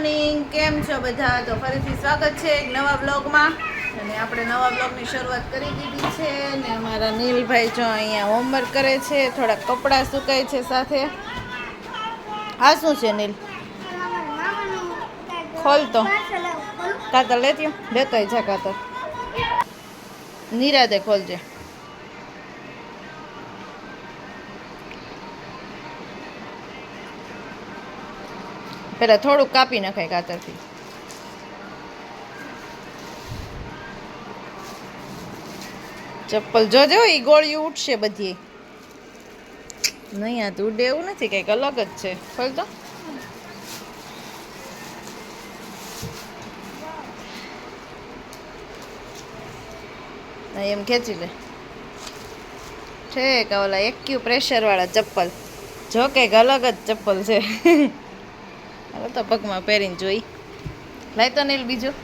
Morning, કેમ છો બધા? તો ફરીથી સ્વાગત છે એક નવા બ્લોગમાં. અને આપણે નવા બ્લોગની શરૂઆત કરી દીધી છે. અને અમારા નીલભાઈ જો અહીંયા હોમવર્ક કરે છે, થોડા કપડાં સુકાય છે સાથે. આ શું છે નીલ? ખોલ તો કાતર લેતી લેતો છે કાતર. નિરાતે ખોલજે. પેલા થોડુંક કાપી નખાય કાતરથી. ચપ્પલ જોજો, ઈ ગોળી ઉઠશે બધી. નહીં, આ તું ઉડે એવું નથી, કંઈક અલગ જ છે. ખોલ તો. એમ ખેંચી લે. ઠેક ઓલા એક્યુ પ્રેશર વાળા ચપ્પલ. જો કંઈક અલગ જ ચપ્પલ છે. હવે તો પગમાં પહેરીને જોઈ. લાય તો નીલ બીજું.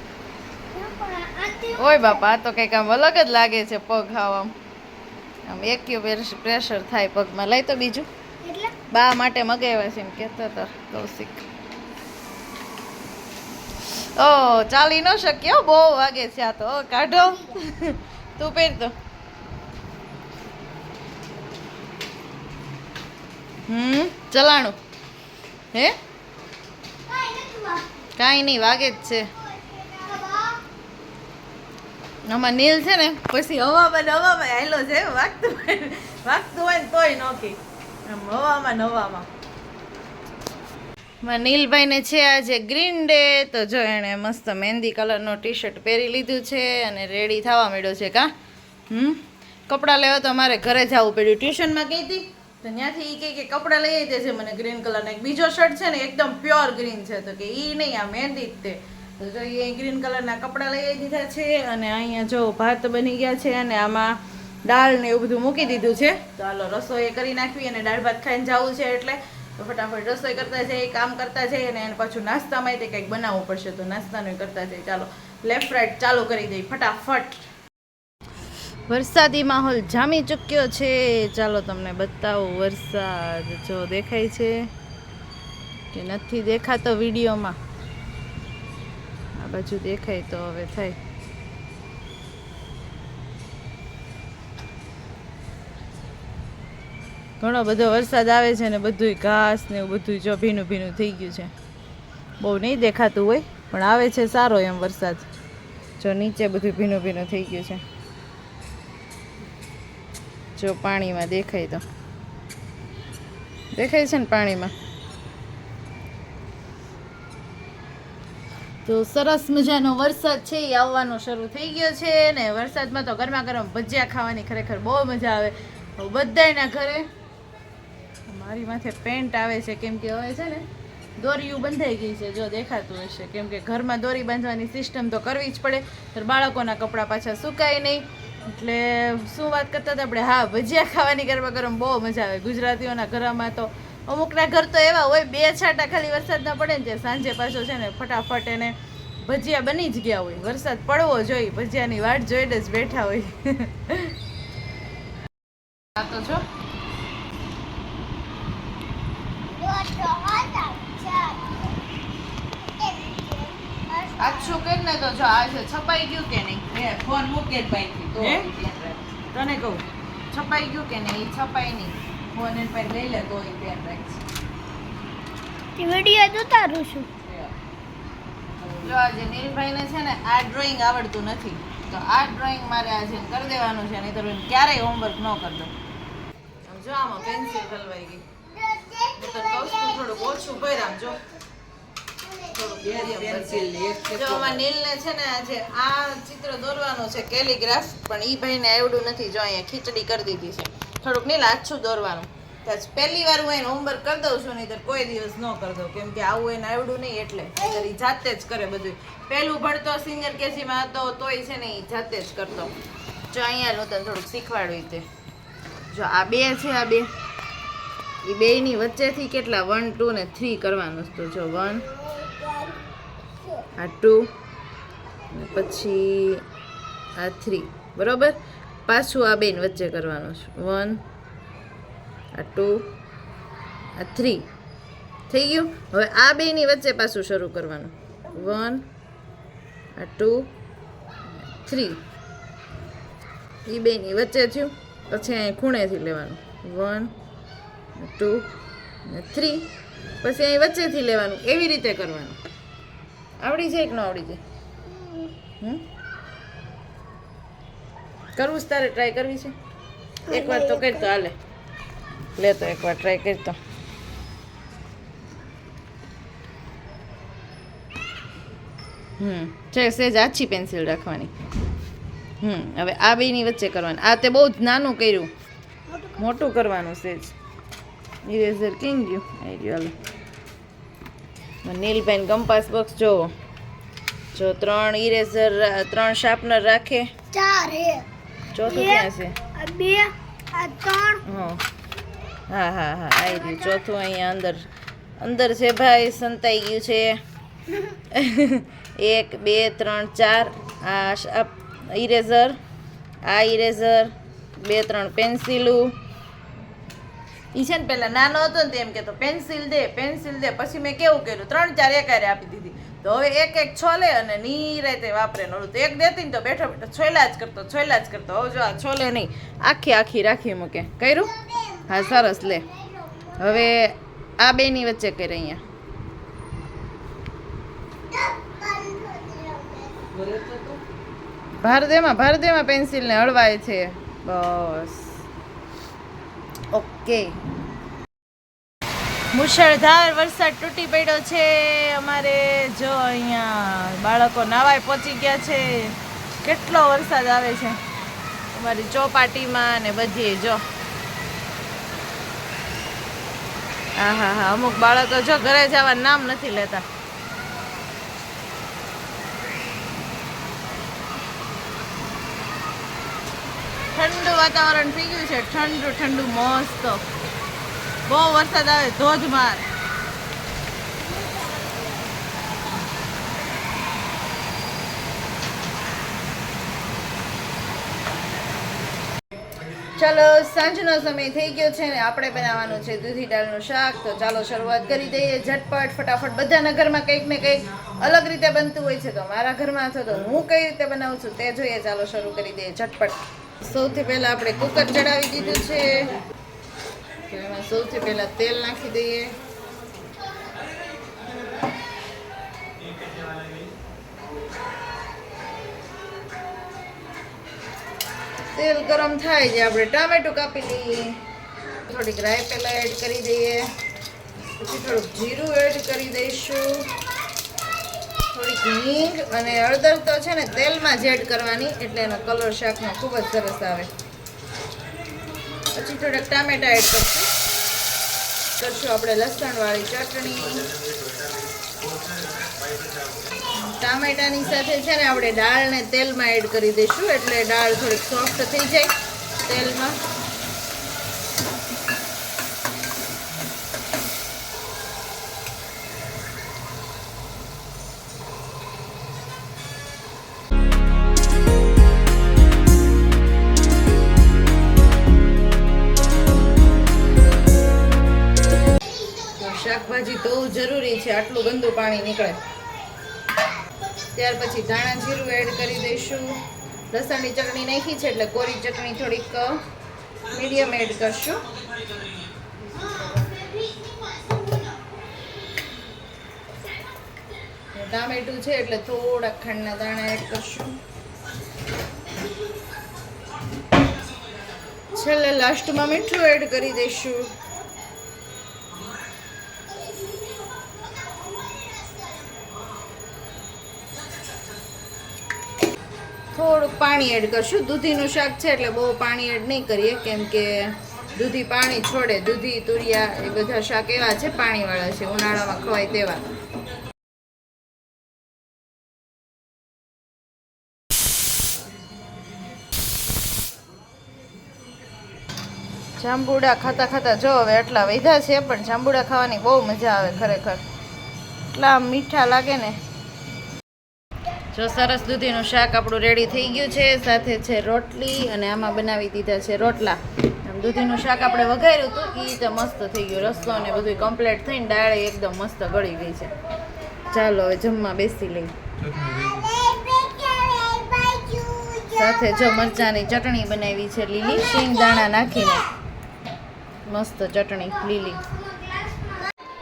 ઓય બાપા, આ તો કંઈક આમ અલગ જ લાગે છે. પગ હાવ આમ એક્યુ પ્રેશર થાય પગમાં. લાય તો બીજું. બા માટે મગાવ્યા છે એમ કહેતો હતો કૌશિક. ઓ ચાલી ન શક્યો, બહુ વાગે છે આ તો. કાઢો તું પહેર તો. ચલાણું હે? કાંઈ નહીં, વાગે જ છે. આમાં નીલ છે ને પછી હવામાં હાલો છે. વાગતું હોય ને તોય નોકી આમ હવામાં. નીલભાઈને છે આજે ગ્રીન ડે. તો જો એણે મસ્ત મહેંદી કલરનો ટી શર્ટ પહેરી લીધું છે અને રેડી થવા માંડ્યો છે. કા કપડાં લેવા તો મારે ઘરે જવું પડ્યું. ટ્યુશનમાં ગઈ હતી તો ત્યાંથી એ કે કપડાં લઈ આવી છે મને ગ્રીન કલરનો. એક બીજો શર્ટ છે ને એકદમ પ્યોર ગ્રીન છે, તો કે એ નહીં, આ મહેંદી જ તે. તો જો એ ગ્રીન કલરના કપડાં લઈ આવી દીધા છે. અને અહીંયા જો ભાત બની ગયા છે અને આમાં દાળ ને એવું બધું મૂકી દીધું છે. તો હાલો રસોઈ કરી નાખવી અને દાળ ભાત ખાઈને જવું છે એટલે તો ફટાફટ રસોઈ કરતા જઈએ, કામ કરતા જઈએ અને એને પાછું નાસ્તામાં તે કંઈક બનાવવું પડશે, તો નાસ્તાનું કરતા જઈએ. ચાલો લેફ્ટ રાઈટ ચાલુ કરી દઈએ ફટાફટ. વરસાદી માહોલ જામી ચૂક્યો છે. ચાલો તમને બતાવું વરસાદ. જો દેખાય છે કે નથી દેખાતો વિડીયોમાં? આ બાજુ દેખાય તો હવે થાય. ઘણો બધો વરસાદ આવે છે ને બધું ઘાસ ને એવું બધું જો ભીનું ભીનું થઈ ગયું છે. બહુ નહીં દેખાતું હોય પણ આવે છે સારો એમ વરસાદ. જો નીચે બધું ભીનું ભીનું થઈ ગયું છે. જો પાણીમાં દેખાય તો દેખાય છે ને પાણીમાં. તો સરસ મજાનો વરસાદ છે એ આવવાનો શરૂ થઈ ગયો છે. ને વરસાદમાં તો ગરમા ગરમ ભજીયા ખાવાની ખરેખર બહુ મજા આવે. બધાયના ઘરે મારી માથે પેન્ટ આવે છે કેમ કે હવે છે ને દોરીયું બંધાઈ ગઈ છે. જો દેખાતું હશે, કેમ કે ઘરમાં દોરી બાંધવાની સિસ્ટમ તો કરવી જ પડે, તો બાળકોના કપડાં પાછા સુકાય નહીં. એટલે શું વાત કરતા હતા આપણે? હા, ભજીયા ખાવાની ગરમા ગરમ બહુ મજા આવે. ગુજરાતીઓના ઘરમાં તો અમુકના ઘર તો એવા હોય બે છાંટા ખાલી વરસાદના પડે ને સાંજે પાછો છે ને ફટાફટ એને ભજીયા બની જ ગયા હોય. વરસાદ પડવો જોઈએ, ભજીયાની વાટ જોઈને જ બેઠા હોય. આ તો છો આછું કે ને તો જો આ છે છપાઈ ગયું કે નહીં? ફોન મૂકે જ ભાઈ તો તને કહું છપાઈ ગયું કે નહીં? છપાઈ નહીં, ફોન એને પાસે લઈ લે તો એ ધ્યાન રાખશે. વિડીયો તો તારું છું. જો આજે નીલભાઈને છે ને આ ડ્રોઈંગ આવડતું નથી, તો આ ડ્રોઈંગ મારે આજે કરી દેવાનું છે, નહીં તો ક્યારેય હોમવર્ક ન કરતો. જો આમાં પેન્સિલ હલવાઈ ગઈ. હું તને કહું છું થોડુંક ઓછું ભર્યા. જો નીલને છે ને આજે આ ચિત્ર દોરવાનું છે કેલિગ્રાફ, પણ ઈ ભાઈને આવડું નથી. જો અહીંયા ખીચડી કરી દીધી છે. થોડુંક નીલ આછું દોરવાનું. તો પહેલી વાર હું એને હોમવર્ક કરી દઉં છું, નહીં તો કોઈ દિવસ ન કરી દઉં, કેમ કે આવું એને આવડું નહીં. એટલે એ જાતે જ કરે બધું. પહેલું ભણતો સિનિયર કેજીમાં હતો તોય છે ને એ જાતે જ કરતો. જો અહીંયા હું તને થોડુંક શીખવાડું તે. જો આ બે છે, આ બે એ બેની વચ્ચેથી કેટલા 1 2 ને 3 કરવાનું. તો જો 1 આ 2 ને પછી આ 3, બરોબર. પાછું આ બેન વચ્ચે કરવાનું છે 1 આ 2 આ 3. થઈ ગયું. હવે આ બેની વચ્ચે પાછું શરૂ કરવાનું. 1 2 3 એ બેની વચ્ચે થયું. પછી અહીં ખૂણેથી લેવાનું 1 2 3 પછી અહીં વચ્ચેથી લેવાનું. એવી રીતે કરવાનું. આવડી જાય કે ન આવડી જાય? કરવું જ તારે? ટ્રાય કરવી છે? એકવાર તો કરતો હાલે. લે તો એકવાર ટ્રાય કરતો. છે સહેજ આછી પેન્સિલ રાખવાની. હવે આ બેની વચ્ચે કરવાની. આ તે બહુ જ નાનું કર્યું, મોટું કરવાનું સહેજ. ઇરેઝર કેમ ગયું? આવી ગયું. હાલો નીલ પેન કંપાસ બોક્સ જોવો. જો 3 ઇરેઝર 3 શાર્પનર રાખે. 4 ચોથું ક્યાં છે? 2 3 હા હા હા આવી ગયું. ચોથું અહીંયા અંદર છે ભાઈ, સંતાઈ ગયું છે. 1 2 3 4 આ ઇરેઝર, આ ઇરેઝર, 2 3 પેન્સિલું. એ છે ને પેલા નાનો હતો ને તેમ કહેતો પેન્સિલ દે પેન્સિલ દે. પછી મેં કેવું કર્યું 3 4 એકારે આપી દીધી. તો હવે એક છોલે અને નિરાતે વાપરે. નોલું તો એક દેતી ને તો બેઠો બેઠો છોયલા જ કરતો. હવે જો આ છોલે નહીં, આખી રાખી મૂકે. કર્યું? હા સરસ. લે હવે આ બેની વચ્ચે કરે. અહીંયા ભારદેમાં પેન્સિલને હળવાય છે. બસ ઓકે. મુશળધાર વરસાદ તૂટી પડ્યો છે અમારે. જો અહીંયા બાળકો નાવાય પહોંચી ગયા છે. કેટલો વરસાદ આવે છે અમારી ચોપાટીમાં ને બધીએ. જો હા અમુક બાળકો જો ઘરે જવાનું નામ નથી લેતા. ઠંડુ વાતાવરણ થઈ ગયું છે. ઠંડુ મસ્ત. બહુ વરસાદ આવે, ધોધમાર. ચાલો સાંજનો સમય થઈ ગયો છે ને આપણે બનાવવાનું છે દૂધી દાળનું શાક. તો ચાલો શરૂઆત કરી દઈએ ઝટપટ ફટાફટ. બધાના ઘરમાં કંઈક ને કંઈક અલગ રીતે બનતું હોય છે. તો મારા ઘરમાં અથવા તો હું કઈ રીતે બનાવું છું તે જોઈએ. ચાલો શરૂ કરી દઈએ ઝટપટ. સૌથી પહેલાં આપણે કુકર ચડાવી દીધું છે. તો એમાં સૌથી પહેલાં તેલ નાખી દઈએ. તેલ ગરમ થાય છે આપણે ટામેટું કાપી લઈએ. થોડીક રાઈ પહેલાં એડ કરી દઈએ. પછી થોડુંક જીરું એડ કરી દઈશું. થોડીક હિંગ અને હળદર તો છે ને તેલમાં જ એડ કરવાની, એટલે એનો કલર શાકનો ખૂબ જ સરસ આવે. પછી થોડાક ટામેટા એડ કરશું આપણે લસણવાળી ચટણી. ટામેટાની સાથે છે ને આપણે દાળને તેલમાં એડ કરી દઈશું, એટલે દાળ થોડીક સોફ્ટ થઈ જાય તેલમાં. શાકભાજી ધોવું જરૂરી છે, આટલું ગંદુ પાણી નીકળે. ત્યાર પછી ધાણા જીરું એડ કરી દઈશું. લસણની ચટણી નાખી છે એટલે કોરી ચટણી થોડીક મીડિયમ એડ કરશું. ટામેટું છે એટલે થોડાક ખાંડના દાણા એડ કરશું. છેલ્લે લાસ્ટમાં મીઠું એડ કરી દઈશું. થોડુંક પાણી એડ કરશું. દૂધીનું શાક છે એટલે બહુ પાણી એડ નહીં કરીએ, કેમ કે દૂધી પાણી છોડે. દૂધી તુરિયા એ બધા શાક એવા છે પાણીવાળા છે, ઉનાળામાં ખવાય તેવા. જાંબુડા ખાતા ખાતા જો હવે એટલા વધ્યા છે, પણ જાંબુડા ખાવાની બહુ મજા આવે ખરેખર. એટલા મીઠા લાગે ને. જો સરસ દૂધીનું શાક આપણું રેડી થઈ ગયું છે. સાથે છે રોટલી અને આમાં બનાવી દીધા છે રોટલા. દૂધીનું શાક આપણે વઘાર્યું હતું એ તો મસ્ત થઈ ગયું. રસ્તો ને બધું કમ્પ્લીટ થઈને દાળ એકદમ મસ્ત ગળી ગઈ છે. ચાલો હવે જમવા બેસી લઈ. સાથે જો મરચાંની ચટણી બનાવી છે લીલી, શીંગ દાણા નાખીને મસ્ત ચટણી લીલી.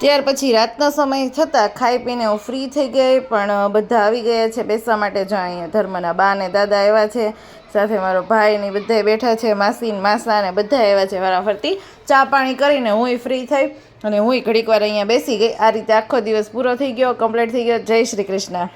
ત્યાર પછી રાતનો સમય થતાં ખાઈ પીને હું ફ્રી થઈ ગઈ, પણ બધા આવી ગયા છે બેસવા માટે. જો અહીંયા ધર્મના બા ને દાદા આવ્યા છે, સાથે મારો ભાઈ ને બધા બેઠા છે, માસી ને માસા ને બધા આવ્યા છે વારાફરતી. ચા પાણી કરીને હુંય ફ્રી થઈ અને હુંય ઘડીક વાર અહીંયા બેસી ગઈ. આ રીતે આખો દિવસ પૂરો થઈ ગયો, કમ્પ્લીટ થઈ ગયો. જય શ્રી કૃષ્ણ.